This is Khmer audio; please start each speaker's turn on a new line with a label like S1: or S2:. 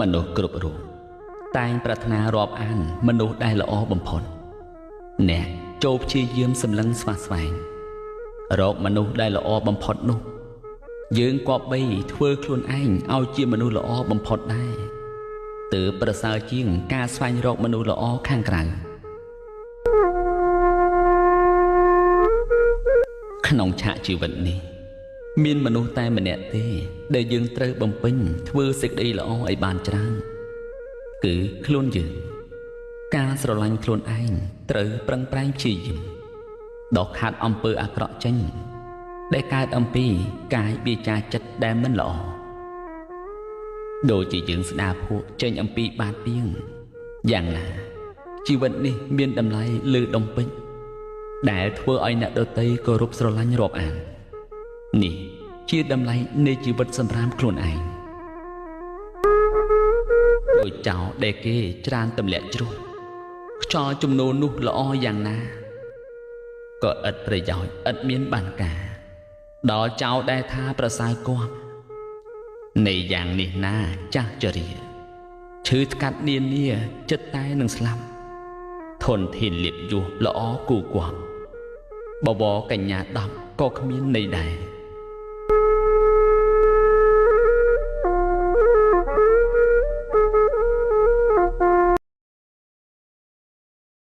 S1: មនុស្សគ្រប់រូបតែងប្រាថ្នារាប់អានមនុស្សដែលល្អបំផុតអ្នកចូលព្យាយាមសម្លឹងស្វះស្វែងរកមនុស្សដែលល្អបំផុតនោះយើងគប្បីធ្វើខ្លួនឯងឲ្យជាមនុស្សល្អបំផុតដែរទើបប្រសើរជាងការស្វែងរកមនុស្សល្អខាងក្រៅក្នុងឆាកជីវិតនេះមានមនុស្សតែម្នាក់ទេដែលយើងត្រូវបំពេញធ្វើសេចក្តីល្អឲ្យបានច្រើនគឺខ្លួនយើងការស្រឡាញ់ខ្លួនឯងត្រូវប្រឹងប្រែងព្យាយាមដកខាត់អំពើអាក្រក់ចេញដែលកើតអំពីកាយវាចាចិត្តដែលមិនល្អដូចជាយើងស្ដារភក់ចេញអំពីបាតពីងយ៉ាងណាជីវិតនេះមានតម្លៃលើដុំពេជ្រដែលធ្វើឲ្យអ្នកដទៃគោរពស្រឡាញ់រាប់អាននេះជាតម្លៃនៃជីវិតសម្រាប់ខ្លួនឯងដោយចោលដែលគេច្រានទម្លាក់ជ្រុះខ្យល់ជំនោរនោះល្អយ៉ាងណាក៏ឥតប្រយោជន៍ឥតមានបានការដល់ចោលដែលថាប្រសើរគាត់នៃយ៉ាងនេះណាចាស់ចរិយាឈឺថ្កាត់នានាចិត្តតែនឹងស្លាប់ធនធានលៀបយោះល្អគូគាត់បវរកញ្ញា10ក៏គ្មានន័យដែរ